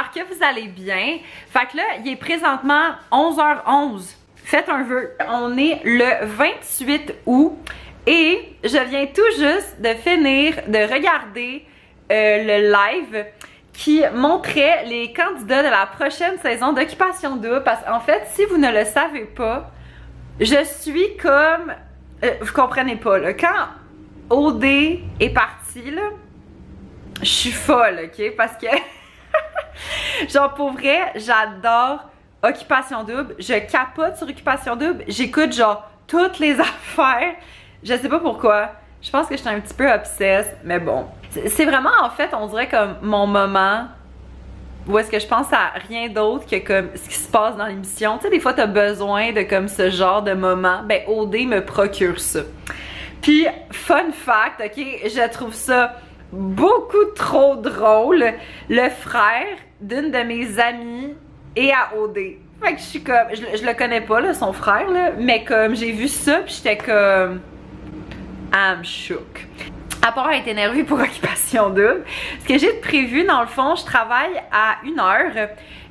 j'espère que vous allez bien. Fait que là, il est présentement 11h11. Faites un vœu. On est le 28 août et je viens tout juste de finir de regarder le live qui montrait les candidats de la prochaine saison d'Occupation Double. Parce qu'en fait, si vous ne le savez pas, je suis comme... vous comprenez pas, là. Quand OD est parti, là, je suis folle, ok? Parce que, genre, pour vrai, j'adore Occupation Double. Je capote sur Occupation Double. J'écoute, genre, toutes les affaires. Je sais pas pourquoi. Je pense que je suis un petit peu obsesse, mais bon. C'est vraiment, en fait, on dirait comme mon moment où est-ce que je pense à rien d'autre que comme ce qui se passe dans l'émission. Tu sais, des fois, t'as besoin de comme ce genre de moment. Ben, OD me procure ça. Puis, fun fact, ok, je trouve ça beaucoup trop drôle. Le frère d'une de mes amies est à OD. Fait que je suis comme, je le connais pas, là, son frère, là, mais comme j'ai vu ça, puis j'étais comme, I'm shook. À part être énervée pour Occupation Double, ce que j'ai de prévu, dans le fond, je travaille à 1h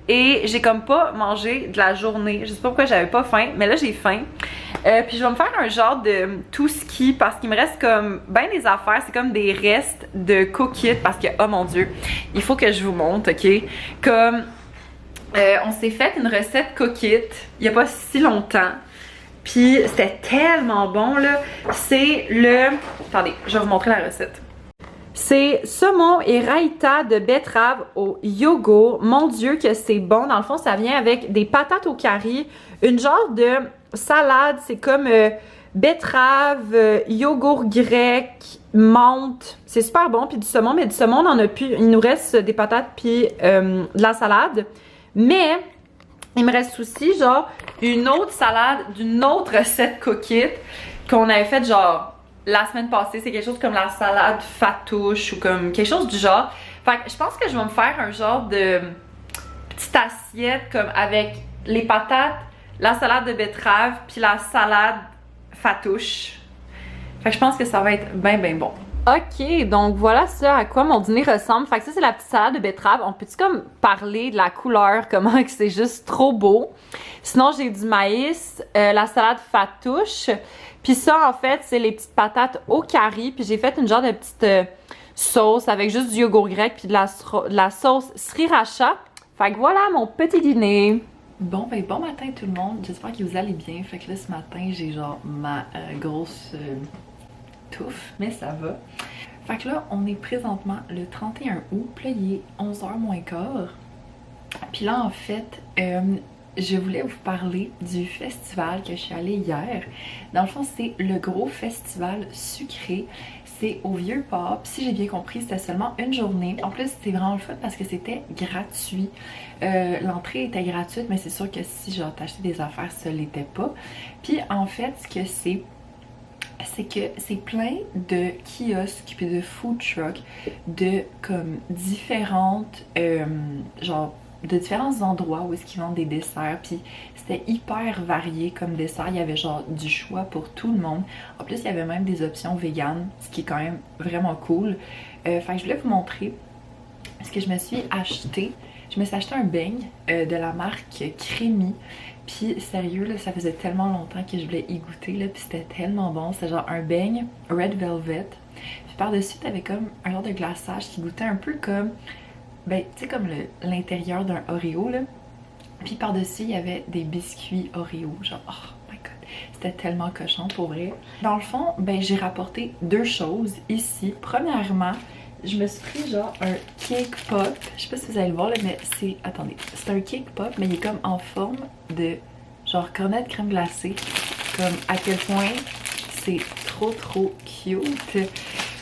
et j'ai comme pas mangé de la journée. Je sais pas pourquoi j'avais pas faim, mais là j'ai faim. Puis je vais me faire un genre de tout ski parce qu'il me reste comme ben des affaires. C'est comme des restes de cookies parce que, oh mon dieu, il faut que je vous montre, ok? Comme, on s'est fait une recette cookie il y a pas si longtemps. Puis c'était tellement bon là. C'est le... Attendez, je vais vous montrer la recette. C'est saumon et raïta de betterave au yogourt. Mon dieu que c'est bon. Dans le fond, ça vient avec des patates au curry, une genre de salade. C'est comme betterave, yogourt grec, menthe. C'est super bon. Puis du saumon, mais du saumon, on en a plus. Il nous reste des patates puis de la salade. Mais... il me reste aussi, genre, une autre salade d'une autre recette cookie qu'on avait faite, genre, la semaine passée. C'est quelque chose comme la salade fatouche ou comme quelque chose du genre. Fait que je pense que je vais me faire un genre de petite assiette comme avec les patates, la salade de betterave, puis la salade fatouche. Fait que je pense que ça va être bien, bien bon. Ok, donc voilà ça à quoi mon dîner ressemble. Fait que ça, c'est la petite salade de betterave. On peut-tu comme parler de la couleur, comment que c'est juste trop beau. Sinon, j'ai du maïs, la salade fatouche. Puis ça, en fait, c'est les petites patates au curry. Puis j'ai fait une genre de petite sauce avec juste du yogourt grec puis de la sauce sriracha. Fait que voilà mon petit dîner. Bon, ben bon matin tout le monde. J'espère que vous allez bien. Fait que là, ce matin, j'ai genre ma grosse... touffe, mais ça va. Fait que là, on est présentement le 31 août, puis là, il est 11h moins quart. Puis là, en fait, je voulais vous parler du festival que je suis allée hier. Dans le fond, c'est le gros festival sucré. C'est au Vieux-Port. Puis si j'ai bien compris, c'était seulement une journée. En plus, c'était vraiment le fun parce que c'était gratuit. L'entrée était gratuite, mais c'est sûr que si genre t'achetais des affaires, ça l'était pas. Puis en fait, ce que c'est que c'est plein de kiosques puis de food trucks de comme différentes genre de différents endroits où est-ce qu'ils vendent des desserts, puis c'était hyper varié comme dessert. Il y avait genre du choix pour tout le monde. En plus, il y avait même des options véganes, ce qui est quand même vraiment cool. Fait que je voulais vous montrer ce que je me suis acheté. Je me suis acheté un beigne de la marque Crémy. Puis sérieux, là, ça faisait tellement longtemps que je voulais y goûter, là, puis c'était tellement bon. C'était genre un beigne Red Velvet. Puis par-dessus, t'avais comme un genre de glaçage qui goûtait un peu comme, ben, tu sais, comme l'intérieur d'un Oreo, là. Puis par-dessus, il y avait des biscuits Oreo, genre, oh my god, c'était tellement cochon pour vrai. Dans le fond, ben, j'ai rapporté deux choses ici. Premièrement, je me suis pris genre un cake pop. Je sais pas si vous allez le voir là, mais c'est... attendez. C'est un cake pop, mais il est comme en forme de genre cornet de crème glacée. Comme à quel point c'est trop cute.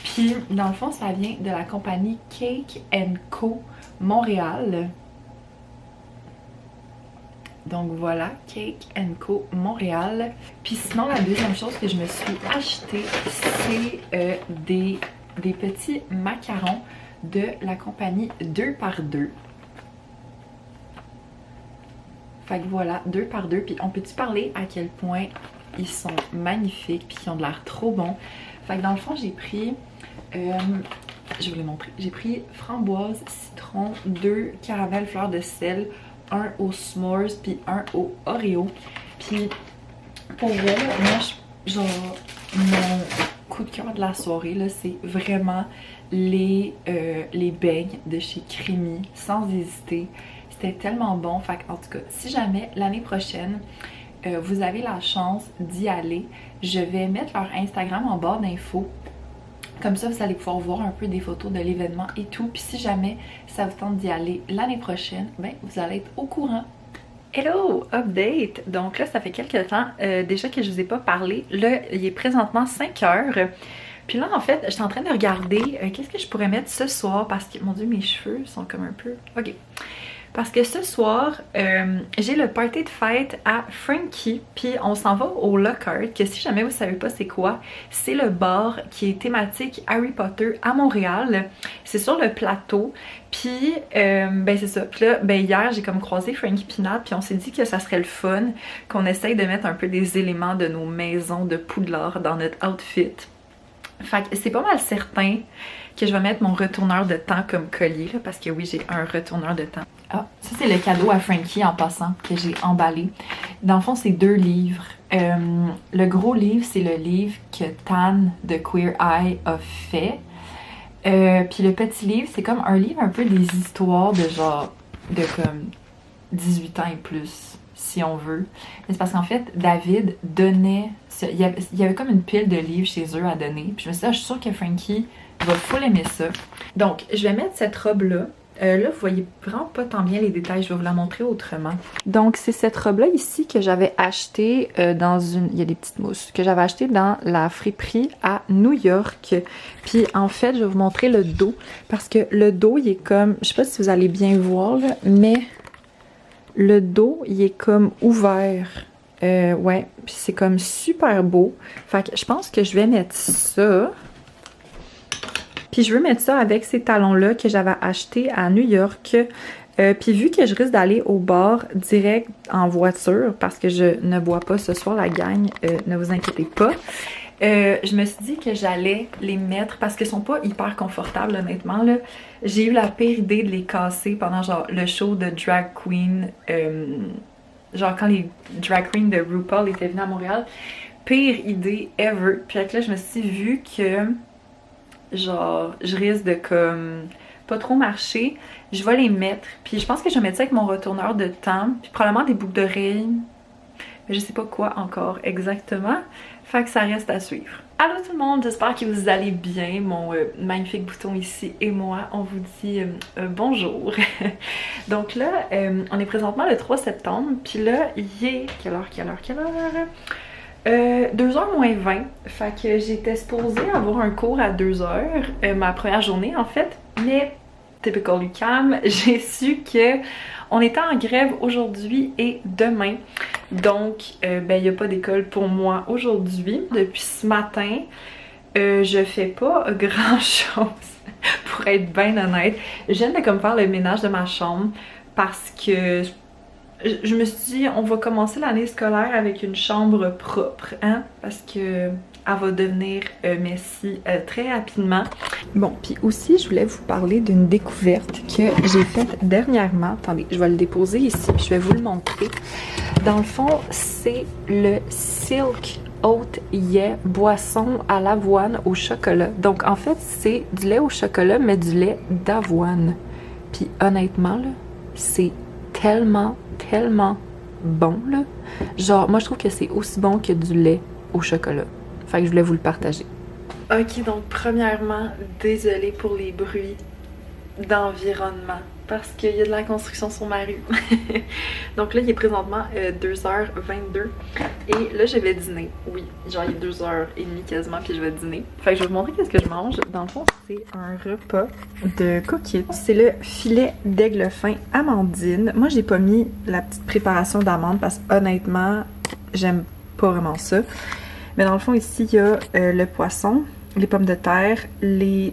Puis dans le fond, ça vient de la compagnie Cake & Co Montréal. Donc voilà, Cake & Co Montréal. Puis sinon, la deuxième chose que je me suis achetée, c'est des petits macarons de la compagnie 2x2. Fait que voilà, 2x2. Puis on peut-tu parler à quel point ils sont magnifiques puis qu'ils ont de l'air trop bons. Fait que dans le fond, j'ai pris je vais vous les montrer. J'ai pris framboise, citron, 2 caramel fleur de sel, un au s'mores puis un au Oreo. Puis pour vrai, moi, genre, mon coup de cœur de la soirée, là, c'est vraiment les beignes de chez Crémy, sans hésiter. C'était tellement bon. Fait en tout cas, si jamais l'année prochaine, vous avez la chance d'y aller, je vais mettre leur Instagram en barre d'infos. Comme ça, vous allez pouvoir voir un peu des photos de l'événement et tout. Puis si jamais ça vous tente d'y aller l'année prochaine, ben vous allez être au courant. Hello! Update! Donc là, ça fait quelques temps déjà que je vous ai pas parlé. Là, il est présentement 5 heures. Puis là, en fait, je suis en train de regarder qu'est-ce que je pourrais mettre ce soir parce que, mon Dieu, mes cheveux sont comme un peu... Ok. Parce que ce soir, j'ai le party de fête à Frankie, puis on s'en va au Lockhart, que si jamais vous savez pas c'est quoi, c'est le bar qui est thématique Harry Potter à Montréal. C'est sur le plateau, puis ben c'est ça. Puis là, ben hier, j'ai comme croisé Frankie Pinat, puis on s'est dit que ça serait le fun, qu'on essaye de mettre un peu des éléments de nos maisons de Poudlard dans notre outfit. Fait que c'est pas mal certain que je vais mettre mon retourneur de temps comme collier, là, parce que oui, j'ai un retourneur de temps. Ah, ça c'est le cadeau à Frankie en passant que j'ai emballé. Dans le fond, c'est 2 livres. Le gros livre, c'est le livre que Tan de Queer Eye a fait. Puis le petit livre, c'est comme un livre un peu des histoires de genre, de comme 18 ans et plus, si on veut. Mais c'est parce qu'en fait, David donnait... Il y avait comme une pile de livres chez eux à donner. Puis je me suis dit, je suis sûre que Frankie va full aimer ça. Donc, je vais mettre cette robe-là. Là, vous voyez vraiment pas tant bien les détails, je vais vous la montrer autrement. Donc, c'est cette robe-là ici que j'avais achetée dans une... Il y a des petites mousses. Que j'avais achetée dans la friperie à New York. Puis, en fait, je vais vous montrer le dos. Parce que le dos, il est comme... Je sais pas si vous allez bien voir, là, mais le dos, il est comme ouvert. Ouais, puis c'est comme super beau. Fait que je pense que je vais mettre ça... Puis je veux mettre ça avec ces talons-là que j'avais achetés à New York. Puis vu que je risque d'aller au bar direct en voiture, parce que je ne bois pas ce soir la gang, ne vous inquiétez pas. Je me suis dit que j'allais les mettre parce qu'ils sont pas hyper confortables honnêtement. Là. J'ai eu la pire idée de les casser pendant genre le show de Drag Queen. Genre quand les Drag Queens de RuPaul étaient venus à Montréal. Pire idée ever. Puis là je me suis dit, vu que... genre je risque de comme pas trop marcher, je vais les mettre, puis je pense que je vais mettre ça avec mon retourneur de temps, puis probablement des boucles d'oreilles, mais je sais pas quoi encore exactement, fait que ça reste à suivre. Allô tout le monde, j'espère que vous allez bien, mon magnifique bouton ici et moi, on vous dit bonjour. Donc là, on est présentement le 3 septembre, puis là, il est... Quelle heure? 2h moins 20, fait que j'étais supposée avoir un cours à 2h, ma première journée en fait, mais typical UQAM, j'ai su que on était en grève aujourd'hui et demain, donc ben il n'y a pas d'école pour moi aujourd'hui. Depuis ce matin, je fais pas grand chose, pour être bien honnête. Je viens de comme faire le ménage de ma chambre parce que je me suis dit, on va commencer l'année scolaire avec une chambre propre, hein, parce que elle va devenir messy très rapidement. Bon, puis aussi, je voulais vous parler d'une découverte que j'ai faite dernièrement. Attendez, je vais le déposer ici, puis je vais vous le montrer. Dans le fond, c'est le Silk Oat Yeah boisson à l'avoine au chocolat. Donc, en fait, c'est du lait au chocolat, mais du lait d'avoine. Puis honnêtement, là, c'est tellement bon, là. Genre, moi, je trouve que c'est aussi bon que du lait au chocolat. Fait que je voulais vous le partager. Ok, donc, premièrement, désolée pour les bruits d'environnement. Parce qu'il y a de la construction sur ma rue. Donc là, il est présentement 2h22. Et là, je vais dîner. Oui, genre il est 2h30 quasiment, puis je vais dîner. Fait que je vais vous montrer qu'est-ce que je mange. Dans le fond, c'est un repas de cookies. C'est le filet d'aigle fin amandine. Moi, j'ai pas mis la petite préparation d'amande parce que honnêtement, j'aime pas vraiment ça. Mais dans le fond, ici, il y a le poisson, les pommes de terre, les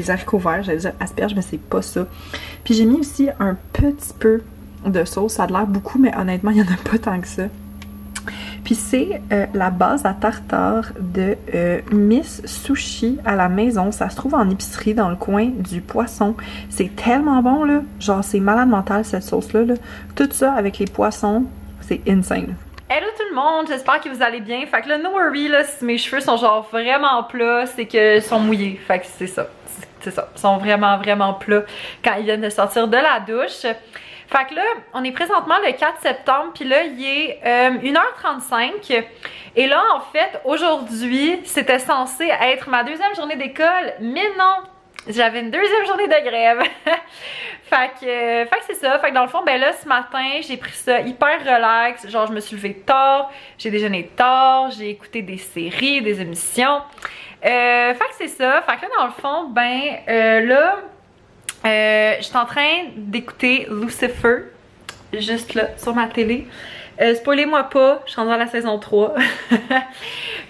haricots verts, j'allais dire asperges, mais c'est pas ça. Puis j'ai mis aussi un petit peu de sauce, ça a l'air beaucoup, mais honnêtement, il y en a pas tant que ça. Puis c'est la base à tartare de Miss Sushi à la maison. Ça se trouve en épicerie dans le coin du Poisson. C'est tellement bon là, genre c'est malade mental cette sauce-là. Là. Tout ça avec les poissons, c'est insane. Hello tout le monde, j'espère que vous allez bien. Fait que là, no worry, là, si mes cheveux sont genre vraiment plats, c'est qu'ils sont mouillés. Fait que c'est ça, c'est ça. Ils sont vraiment plats quand ils viennent de sortir de la douche. Fait que là, on est présentement le 4 septembre, puis là, il est 1h35. Et là, en fait, aujourd'hui, c'était censé être ma deuxième journée d'école, mais non! J'avais une deuxième journée de grève. Fait que c'est ça. Fait que dans le fond, ben là, ce matin, j'ai pris ça hyper relax. Genre, je me suis levée tard, j'ai déjeuné tard, j'ai écouté des séries, des émissions. Fait que c'est ça. Fait que là, dans le fond, ben là, je suis en train d'écouter Lucifer, juste là, sur ma télé. Spoilez-moi pas, je suis rendue à la saison 3.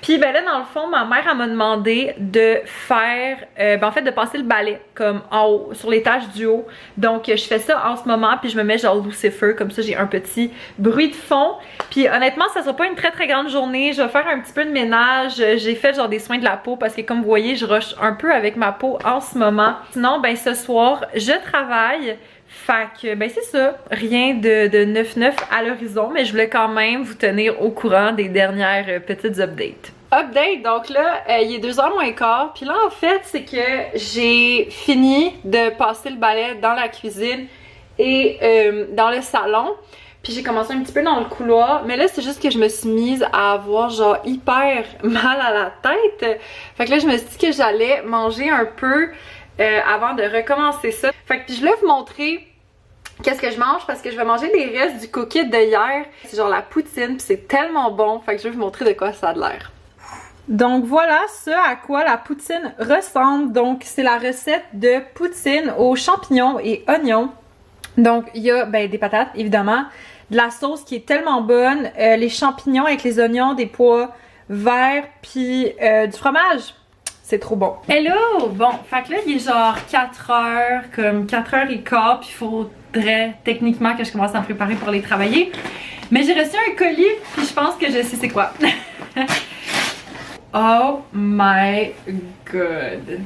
Puis ben là, dans le fond, ma mère m'a demandé de faire, en fait de passer le balai comme en haut, sur l'étage du haut. Donc je fais ça en ce moment, puis je me mets genre Lucifer, comme ça j'ai un petit bruit de fond. Puis honnêtement, ça sera pas une très grande journée, je vais faire un petit peu de ménage. J'ai fait genre des soins de la peau parce que comme vous voyez, je rush un peu avec ma peau en ce moment. Sinon, ben ce soir, je travaille. Fait que, ben c'est ça, rien de 9-9 à l'horizon, mais je voulais quand même vous tenir au courant des dernières petites updates. Update, donc là, il est 2h moins quart, puis là en fait, c'est que j'ai fini de passer le balai dans la cuisine et dans le salon. Puis j'ai commencé un petit peu dans le couloir, mais là c'est juste que je me suis mise à avoir genre hyper mal à la tête. Fait que là je me suis dit que j'allais manger un peu avant de recommencer ça. Fait que je voulais vous montrer qu'est-ce que je mange parce que je vais manger les restes du cookie de hier. C'est genre la poutine, puis c'est tellement bon. Fait que je vais vous montrer de quoi ça a l'air. Donc voilà ce à quoi la poutine ressemble. Donc c'est la recette de poutine aux champignons et oignons. Donc il y a ben, des patates évidemment, de la sauce qui est tellement bonne, les champignons avec les oignons, des pois verts, puis du fromage. C'est trop bon. Hello! Bon, fait que là, il est genre 4h, comme 4h15, puis il faudrait techniquement que je commence à me préparer pour aller travailler. Mais j'ai reçu un colis, puis je pense que je sais c'est quoi. Oh my god!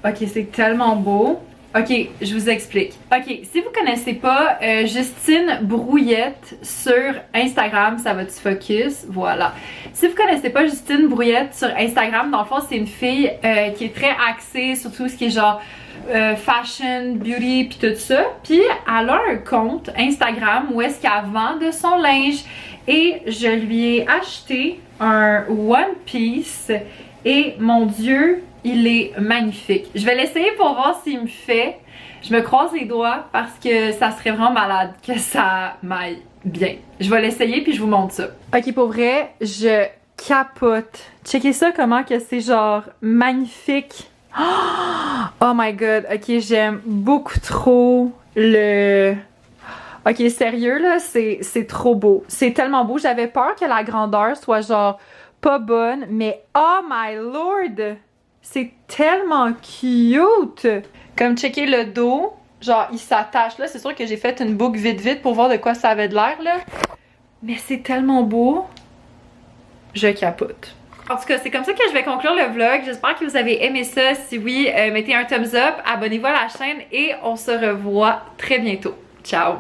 Ok, c'est tellement beau. Ok, je vous explique. Ok, si vous connaissez pas Justine Brouillette sur Instagram, ça va-tu focus? Voilà. Si vous connaissez pas Justine Brouillette sur Instagram, dans le fond, c'est une fille qui est très axée sur tout ce qui est genre fashion, beauty, puis tout ça. Puis elle a un compte Instagram où est-ce qu'elle vend de son linge. Et je lui ai acheté un One Piece. Et mon Dieu, il est magnifique. Je vais l'essayer pour voir s'il me fait. Je me croise les doigts parce que ça serait vraiment malade que ça m'aille bien. Je vais l'essayer puis je vous montre ça. Ok, pour vrai, je capote. Checkez ça comment que c'est genre magnifique. Oh my god, ok, j'aime beaucoup trop le... Ok, sérieux là, c'est trop beau. C'est tellement beau. J'avais peur que la grandeur soit genre pas bonne, mais oh my lord! C'est tellement cute! Comme checker le dos, genre il s'attache là, c'est sûr que j'ai fait une boucle vite pour voir de quoi ça avait de l'air là. Mais c'est tellement beau, je capote. En tout cas, c'est comme ça que je vais conclure le vlog. J'espère que vous avez aimé ça. Si oui, mettez un thumbs up, abonnez-vous à la chaîne et on se revoit très bientôt. Ciao!